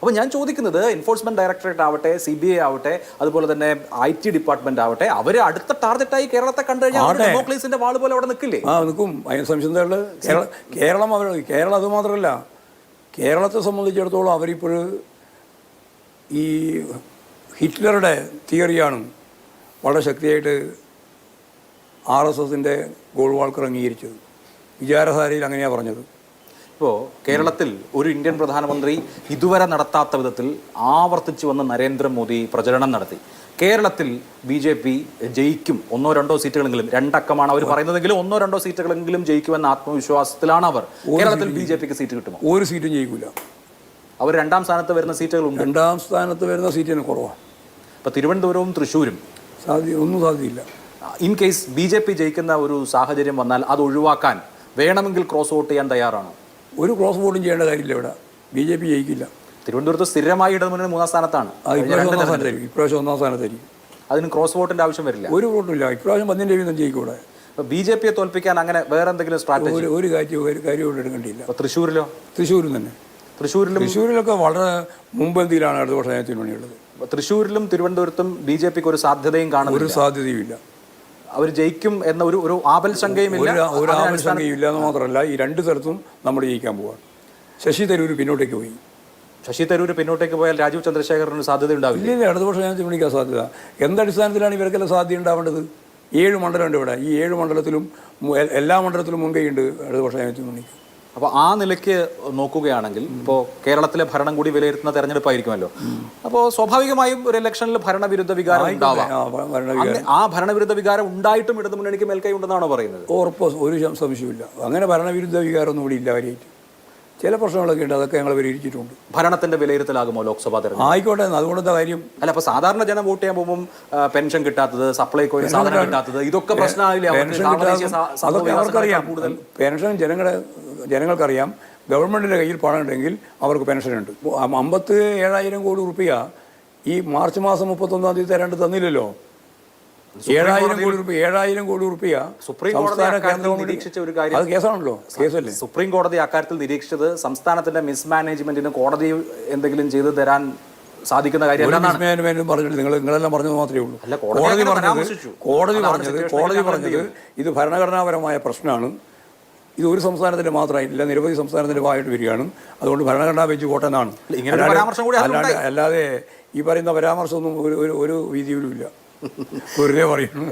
അപ്പോൾ ഞാൻ ചോദിക്കുന്നത് എൻഫോഴ്സ്മെന്റ് ഡയറക്ടറേറ്റ് ആവട്ടെ, CBI ആവട്ടെ, അതുപോലെ തന്നെ IT ഡിപ്പാർട്ട്മെന്റ് ആവട്ടെ, അവർ അടുത്ത ടാർഗറ്റായി കേരളത്തെ കണ്ടു കഴിഞ്ഞാൽ ഡെമോക്രസീസിന്റെ വാൾ പോലെ അവിടെ നിൽക്കില്ലേ? നിൽക്കും. അതിന് സംശയം. കേരളം അത് മാത്രമല്ല, കേരളത്തെ സംബന്ധിച്ചിടത്തോളം അവരിപ്പോഴും ഈ ഹിറ്റ്ലറുടെ തിയറിയാണ് വളരെ ശക്തിയായിട്ട് RSSന്റെ ഗോൾവാൾക്കർ അംഗീകരിച്ചത്. വിചാരധാരയിൽ അങ്ങനെയാണ് പറഞ്ഞത്. ഇപ്പോൾ കേരളത്തിൽ ഒരു ഇന്ത്യൻ പ്രധാനമന്ത്രി ഇതുവരെ നടത്താത്ത വിധത്തിൽ ആവർത്തിച്ചു വന്ന നരേന്ദ്രമോദി പ്രചരണം നടത്തി. കേരളത്തിൽ BJP ജയിക്കും, 1-2 സീറ്റുകളെങ്കിലും, 2 അക്കമാണ് അവർ പറയുന്നതെങ്കിലും 1-2 സീറ്റുകളെങ്കിലും ജയിക്കുമെന്ന ആത്മവിശ്വാസത്തിലാണ് അവർ. കേരളത്തിൽ BJPക്ക് സീറ്റ് കിട്ടുമോ? ഒരു സീറ്റും ജയിക്കില്ല. അവർ 2ാം സ്ഥാനത്ത് വരുന്ന സീറ്റുകളുണ്ട്. 2ാം സ്ഥാനത്ത് വരുന്ന സീറ്റിന് കുറവാണ്. ഇപ്പോൾ തിരുവനന്തപുരവും തൃശ്ശൂരും ഒന്നും സാധ്യതയില്ല. ഇൻ കേസ് BJP ജയിക്കുന്ന ഒരു സാഹചര്യം വന്നാൽ അത് ഒഴിവാക്കാൻ വേണമെങ്കിൽ ക്രോസ് വോട്ട് ചെയ്യാൻ തയ്യാറാണോ? ഒരു ക്രോസ് വോട്ടും ചെയ്യേണ്ട കാര്യമില്ല. ഇവിടെ BJP ജയിക്കില്ല. തിരുവനന്തപുരത്ത് സ്ഥിരമായി ഇടതുമുന്നണി 3ാം സ്ഥാനത്താണ്. ഇപ്രാവശ്യം 1ാം സ്ഥാനത്തായിരിക്കും. അതിന് ക്രോസ് വോട്ടിന്റെ ആവശ്യം വരില്ല. ഒരു വോട്ടില്ല. ഇപ്രാവശ്യം 10 രവീന്ദ്രൻ ജയിക്കൂടെ. BJP തോൽപ്പിക്കാൻ അങ്ങനെ വേറെ എന്തെങ്കിലും സ്ട്രാറ്റജി? ഒരു കാര്യം എടുക്കേണ്ടിയില്ല. തൃശ്ശൂരിലോ? തൃശ്ശൂരും തന്നെ. തൃശ്ശൂരിലൊക്കെ വളരെ മുമ്പന്തിയിലാണ് അടുത്ത വർഷം തിരുവനന്തപുരമുള്ളത്. തൃശ്ശൂരിലും തിരുവനന്തപുരത്തും BJPക്ക് ഒരു സാധ്യതയും കാണുന്നില്ല. ഒരു സാധ്യതയുമില്ല. അവർ ജയിക്കും എന്ന ഒരു ആപൽശങ്കയുമില്ല. ഒരു ആപൽശങ്കയും എന്ന് മാത്രമല്ല, ഈ 2 സ്ഥലത്തും നമ്മൾ ജയിക്കാൻ പോവാണ്. ശശി തരൂർ പിന്നോട്ടേക്ക് പോയി. ശശി തരൂർ പിന്നോട്ടേക്ക് പോയാൽ രാജീവ് ചന്ദ്രശേഖരന് സാധ്യത ഉണ്ടാവില്ല. ഇല്ല, അടുത്ത വർഷം ഞാൻ തിരുവണിക്കാൻ സാധ്യത. എന്തടിസ്ഥാനത്തിലാണ് ഇവർക്കെല്ലാം സാധ്യത ഉണ്ടാവേണ്ടത്? 7 മണ്ഡലമുണ്ട് ഇവിടെ. ഈ 7 മണ്ഡലത്തിലും എല്ലാ മണ്ഡലത്തിലും മുൻകൈയുണ്ട് അടുത്ത വർഷം ഞാൻ തിരുവണിക്ക്. അപ്പോൾ ആ നിലയ്ക്ക് നോക്കുകയാണെങ്കിൽ ഇപ്പോൾ കേരളത്തിലെ ഭരണം കൂടി വിലയിരുത്തുന്ന തെരഞ്ഞെടുപ്പായിരിക്കുമല്ലോ. അപ്പോൾ സ്വാഭാവികമായും ഒരു ഇലക്ഷനിൽ ഭരണവിരുദ്ധ വികാരം ഉണ്ടാവാം. ആ ഭരണവിരുദ്ധ വികാരം ഉണ്ടായിട്ടും ഇടതുമുന്നണിക്ക് മേൽക്കൈ ഉണ്ടെന്നാണോ പറയുന്നത്? ഉറപ്പ്, ഒരു സംശയമില്ല. അങ്ങനെ ഭരണവിരുദ്ധ വികാരമൊന്നും കൂടി ഇല്ല. കാര്യമായിട്ട് ചില പ്രശ്നങ്ങളൊക്കെ ഉണ്ട്, അതൊക്കെ ഞങ്ങൾ പരിഹരിച്ചിട്ടുണ്ട്. ഭരണത്തിന്റെ വിലയിരുത്തലാകുമോ ലോക്സഭാ തെരഞ്ഞെടുപ്പ്? ആയിക്കോട്ടെ, അതുകൊണ്ടെന്താ കാര്യം? അല്ല, അപ്പോൾ സാധാരണ ജനം വോട്ട് ചെയ്യാൻ പോകുമ്പോൾ പെൻഷൻ കിട്ടാത്തത്, സപ്ലൈകോ സാധനം കിട്ടാത്തത്, ഇതൊക്കെ പ്രശ്നമായില്ലേ? അതൊക്കെ അവർക്കറിയാം. പെൻഷൻ ജനങ്ങൾക്കറിയാം. ഗവൺമെൻറ്റിൻ്റെ കയ്യിൽ പണം ഉണ്ടെങ്കിൽ അവർക്ക് പെൻഷനുണ്ട്. 57,000 കോടി റുപ്യ ഈ മാർച്ച് മാസം 31-ാം തീയതി തരാണ്ട് തന്നില്ലല്ലോ. 7,000 കോടി റുപ്യ സുപ്രീം കോടതി നിരീക്ഷിച്ച ഒരു കാര്യം. അത് കേസാണല്ലോ, കേസല്ലേ. സുപ്രീം കോടതി അക്കാര്യത്തിൽ നിരീക്ഷിച്ചത് സംസ്ഥാനത്തിന്റെ മിസ്മാനേജ്മെന്റിന് കോടതി എന്തെങ്കിലും ചെയ്തു തരാൻ സാധിക്കുന്ന കാര്യം പറഞ്ഞിട്ട് നിങ്ങളെല്ലാം പറഞ്ഞത് മാത്രമേ ഉള്ളൂ. കോടതി പറഞ്ഞത് ഇത് ഭരണഘടനാപരമായ പ്രശ്നമാണ്. ഇത് ഒരു സംസ്ഥാനത്തിന്റെ മാത്രമായിട്ടില്ല, നിരവധി സംസ്ഥാനത്തിന്റെ ഭാഗമായിട്ട് വരികയാണ്. അതുകൊണ്ട് ഭരണഘടന വെച്ച് കോട്ടെന്നാണ്. അല്ലാതെ ഈ പറയുന്ന പരാമർശമൊന്നും ഒരു രീതിയിലും ഇല്ല. വെറുതെ പറയുന്നു.